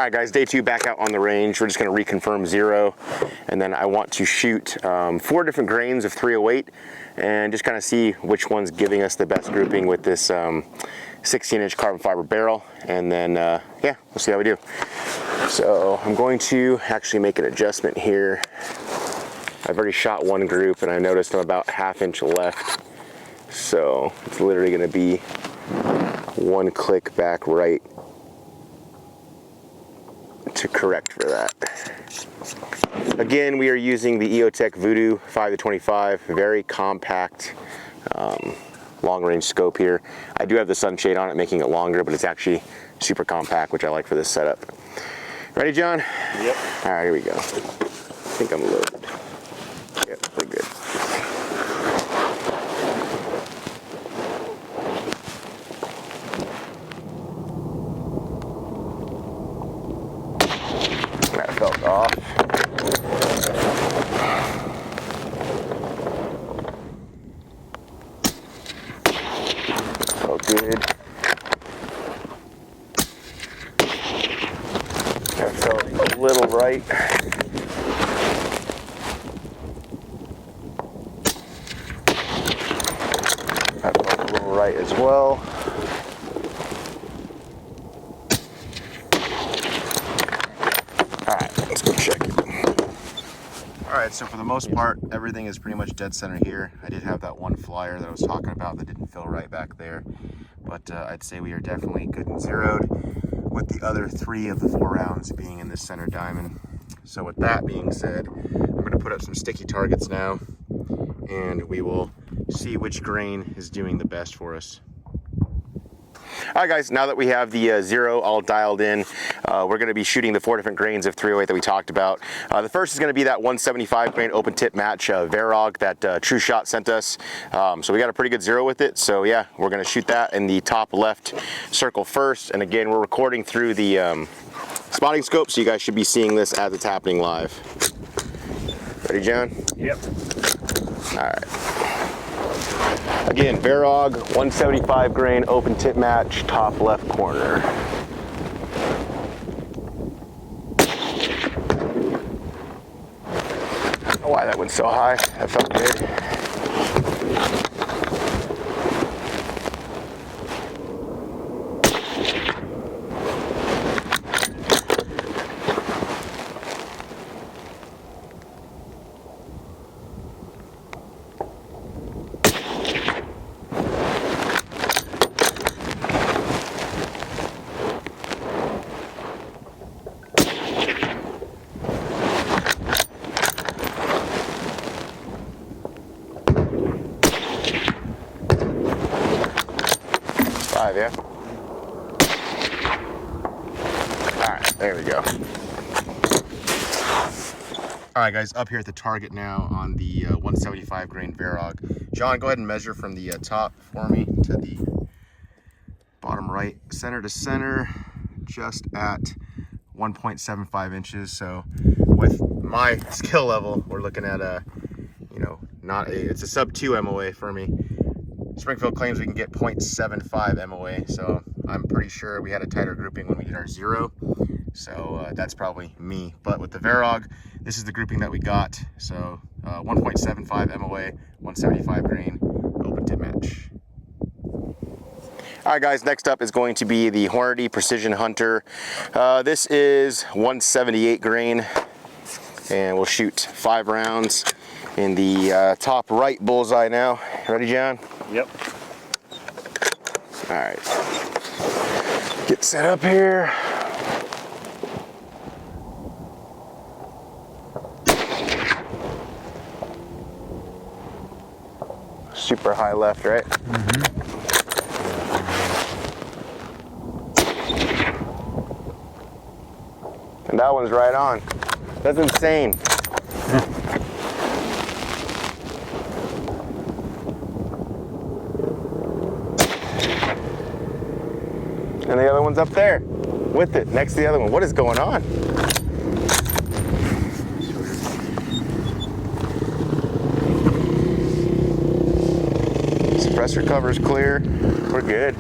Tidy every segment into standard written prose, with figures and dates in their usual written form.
right, guys, day 2 back out on the range. We're just going to reconfirm 0, and then I want to shoot 4 different grains of 308 and just kind of see which one's giving us the best grouping with this 16-inch carbon fiber barrel, and then yeah, we'll see how we do. So I'm going to actually make an adjustment here. I've already shot 1 group and I noticed I'm about 1/2 inch left, so it's literally going to be 1 click back right to correct for that. Again, we are using the EOTech Voodoo 5-25, very compact long range scope here. I do have the sunshade on it, making it longer, but it's actually super compact, which I like for this setup. Ready, John? Yep. All right, here we go. I think I'm loaded. Yep, pretty good. That felt off. Felt good. That felt a little right. That felt a little right as well. Alright, let's go check it. Alright, so for the most part, everything is pretty much dead center here. I did have that 1 flyer that I was talking about that didn't feel right back there. But I'd say we are definitely good and zeroed, with the other 3 of the 4 rounds being in this center diamond. So with that being said, I'm going to put up some sticky targets now, and we will see which grain is doing the best for us. All right, guys, now that we have the 0 all dialed in, we're going to be shooting the 4 different grains of 308 that we talked about. The first is going to be that 175 grain open tip match Varog that True Shot sent us. So we got a pretty good 0 with it. So yeah, we're going to shoot that in the top left circle first. And again, we're recording through the spotting scope, so you guys should be seeing this as it's happening live. Ready, John? Yep. All right. Again, Varog 175 grain open tip match, top left corner. I don't know why that went so high. That felt good. Yeah. All right, there we go. All right, guys, up here at the target now on the 175 grain Varog. John, go ahead and measure from the top for me to the bottom right, center to center, just at 1.75 inches. So with my skill level, we're looking at a, you know, it's a sub 2 MOA for me. Springfield claims we can get 0.75 MOA, so I'm pretty sure we had a tighter grouping when we did our 0. So that's probably me. But with the Varog, this is the grouping that we got. So 1.75 MOA, 175 grain, open tip match. All right, guys, next up is going to be the Hornady Precision Hunter. This is 178 grain, and we'll shoot 5 rounds in the top right bullseye now. Ready, John? Yep. All right. Get set up here. Super high left, right? Mm-hmm. And that one's right on. That's insane. And the other one's up there with it, next to the other one. What is going on? Suppressor cover's clear. We're good.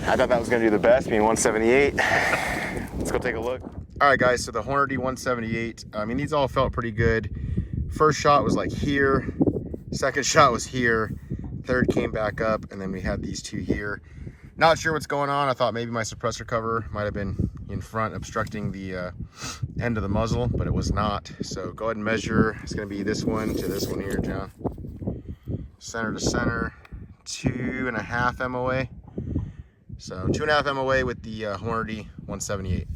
I thought that was gonna do the best, being 178. Let's go take a look. All right, guys, so the Hornady 178, I mean, these all felt pretty good. First shot was like here, second shot was here, third came back up, and then we had these two here. Not sure what's going on. I thought maybe my suppressor cover might have been in front, obstructing the end of the muzzle, but it was not. So go ahead and measure. It's gonna be this one to this one here, John. Center to center, 2.5 MOA. So 2.5 MOA with the Hornady 178.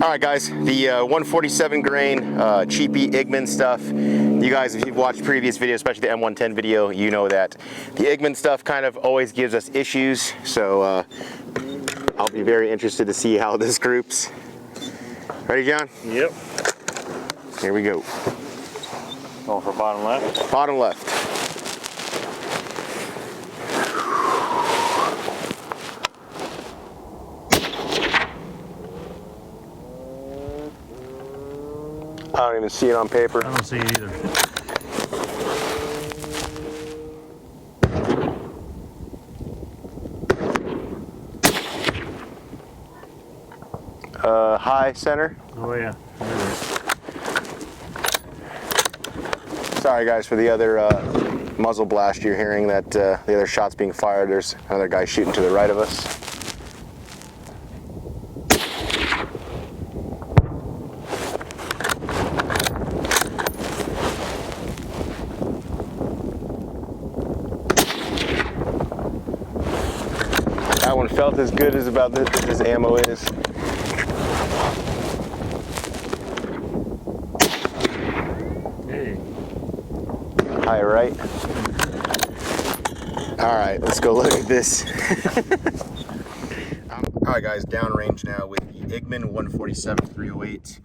All right, guys, the 147 grain cheapy Igman stuff. You guys, if you've watched previous videos, especially the M110 video, you know that the Igman stuff kind of always gives us issues. So I'll be very interested to see how this groups. Ready, John? Yep. Here we go. Going for bottom left? Bottom left. I don't even see it on paper. I don't see it either. High center. Oh yeah. Sorry guys for the other muzzle blast you're hearing, that the other shots being fired. There's another guy shooting to the right of us. That one felt as good as about this as ammo is. Hey. High right. All right, let's go look at this. All right, guys, downrange now with the Igman 147-308.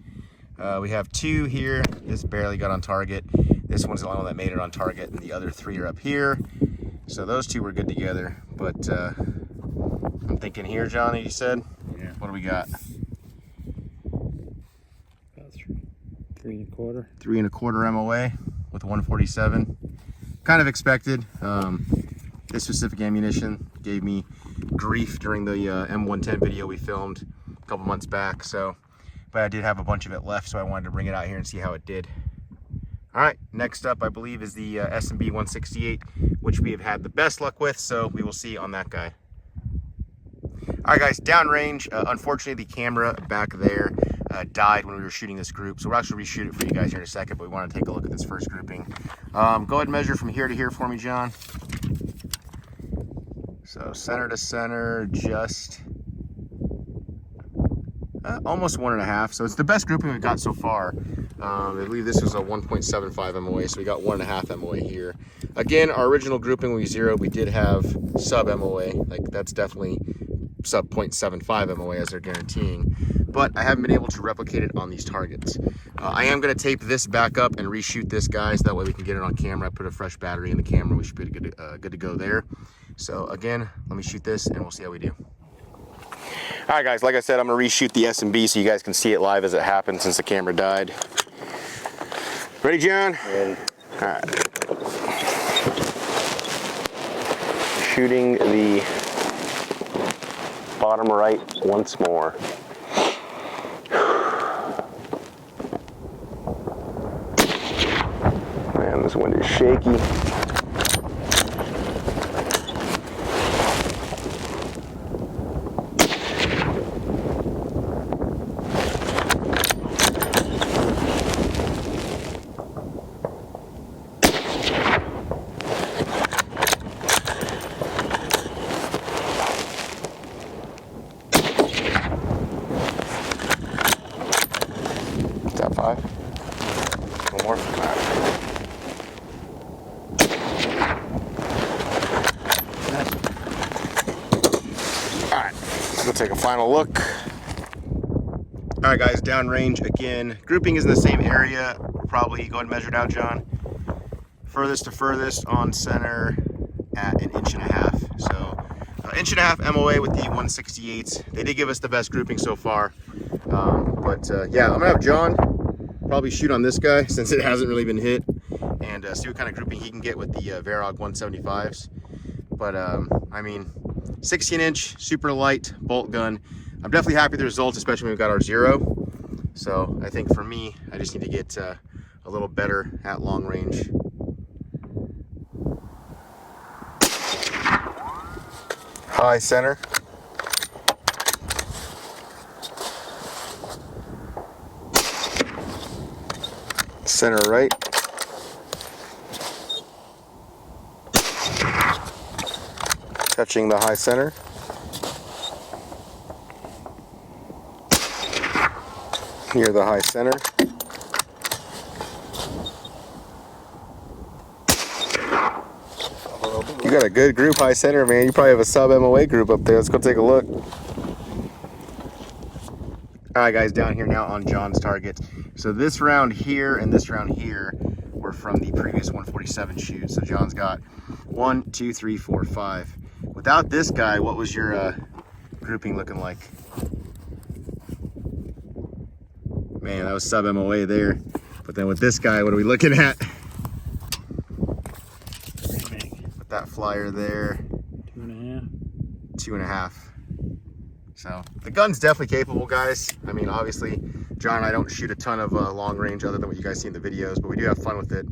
We have two here. This barely got on target. This one's the only one that made it on target, and the other three are up here. So those two were good together, but I'm thinking here, Johnny, you said? Yeah. What do we got? About 3.25. 3.25 MOA with 147. Kind of expected. This specific ammunition gave me grief during the M110 video we filmed a couple months back. So, but I did have a bunch of it left, so I wanted to bring it out here and see how it did. All right, next up, I believe, is the S&B 168, which we have had the best luck with. So we will see on that guy. All right, guys, downrange. Unfortunately, the camera back there died when we were shooting this group, so we'll actually reshoot it for you guys here in a second, but we want to take a look at this first grouping. Go ahead and measure from here to here for me, John. So center to center, just almost 1.5. So it's the best grouping we've got so far. I believe this was a 1.75 MOA, so we got 1.5 MOA here. Again, our original grouping when we zeroed, we did have sub MOA. Like, that's definitely sub 0.75 MOA as they're guaranteeing, but I haven't been able to replicate it on these targets. I am going to tape this back up and reshoot this, guys. That way we can get it on camera. I put a fresh battery in the camera. We should be good to go there. So again, let me shoot this and we'll see how we do. All right, guys, like I said, I'm going to reshoot the S&B so you guys can see it live as it happened since the camera died. Ready, John? Ready. All right. Shooting the bottom right once more. Man, this wind is shaky. Five. One more. All right, let's go take a final look. All right, guys, downrange again. Grouping is in the same area. Probably go ahead and measure it out, John. Furthest to furthest on center at 1.5 inches. So 1.5 MOA with the 168s. They did give us the best grouping so far. Yeah, I'm gonna have John probably shoot on this guy since it hasn't really been hit, and see what kind of grouping he can get with the Varog 175s. But I mean, 16-inch, super light bolt gun. I'm definitely happy with the results, especially when we've got our 0. So I think for me, I just need to get a little better at long range. High center. Center right. Touching the high center. Near the high center. You got a good group high center, man. You probably have a sub MOA group up there. Let's go take a look. Alright guys, down here now on John's target. So this round here and this round here were from the previous 147 shoot. So John's got 1, 2, 3, 4, 5. Without this guy, what was your grouping looking like? Man, that was sub MOA there. But then with this guy, what are we looking at? With that flyer there. 2.5. 2.5. So the gun's definitely capable, guys. I mean, obviously, John and I don't shoot a ton of long range other than what you guys see in the videos, but we do have fun with it.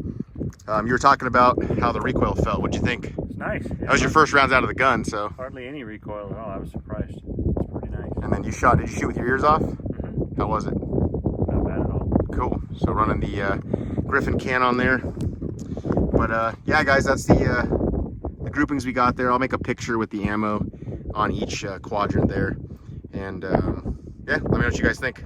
You were talking about how the recoil felt. What'd you think? It's nice. Yeah. That was your first rounds out of the gun, so. Hardly any recoil at all. I was surprised. It's pretty nice. And then you shot, did you shoot with your ears off? Mm-hmm. How was it? Not bad at all. Cool. So running the Griffin can on there. But yeah, guys, that's the groupings we got there. I'll make a picture with the ammo on each quadrant there. And yeah, let me know what you guys think.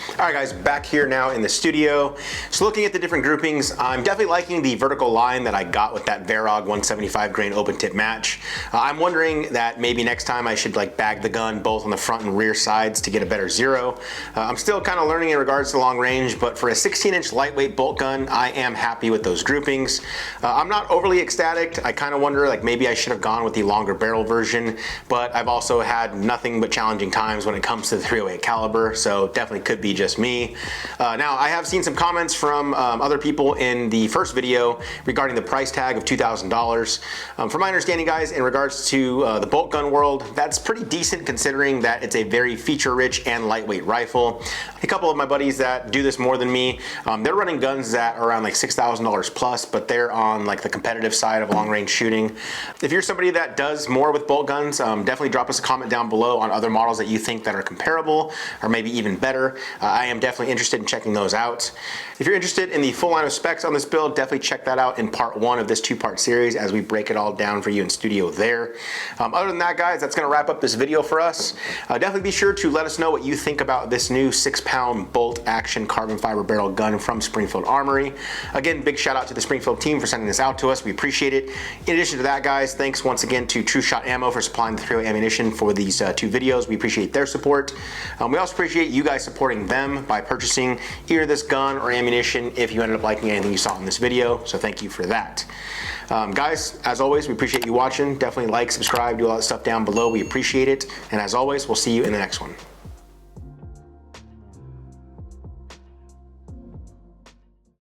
All right guys, back here now in the studio. So looking at the different groupings, I'm definitely liking the vertical line that I got with that Varog 175 grain open tip match. I'm wondering that maybe next time I should like bag the gun both on the front and rear sides to get a better 0. I'm still kind of learning in regards to long range, but for a 16-inch lightweight bolt gun, I am happy with those groupings. I'm not overly ecstatic. I kind of wonder like maybe I should have gone with the longer barrel version, but I've also had nothing but challenging times when it comes to the 308 caliber, so definitely could be just me. Now I have seen some comments from other people in the first video regarding the price tag of $2,000. From my understanding, guys, in regards to the bolt gun world, that's pretty decent considering that it's a very feature rich and lightweight rifle. A couple of my buddies that do this more than me, they're running guns that are around like $6,000 plus, but they're on like the competitive side of long range shooting. If you're somebody that does more with bolt guns, definitely drop us a comment down below on other models that you think that are comparable or maybe even better. I am definitely interested in checking those out. If you're interested in the full line of specs on this build, definitely check that out in part 1 of this 2-part series as we break it all down for you in studio there. Other than that, guys, that's going to wrap up this video for us. Definitely be sure to let us know what you think about this new 6-pound bolt action carbon fiber barrel gun from Springfield Armory. Again, big shout out to the Springfield team for sending this out to us. We appreciate it. In addition to that, guys, thanks once again to True Shot Ammo for supplying the 308 ammunition for these 2 videos. We appreciate their support. We also appreciate you guys supporting them by purchasing either this gun or ammunition if you ended up liking anything you saw in this video, so thank you for that. Guys, as always, we appreciate you watching. Definitely like, subscribe, do all that stuff down below. We appreciate it, and as always, we'll see you in the next one.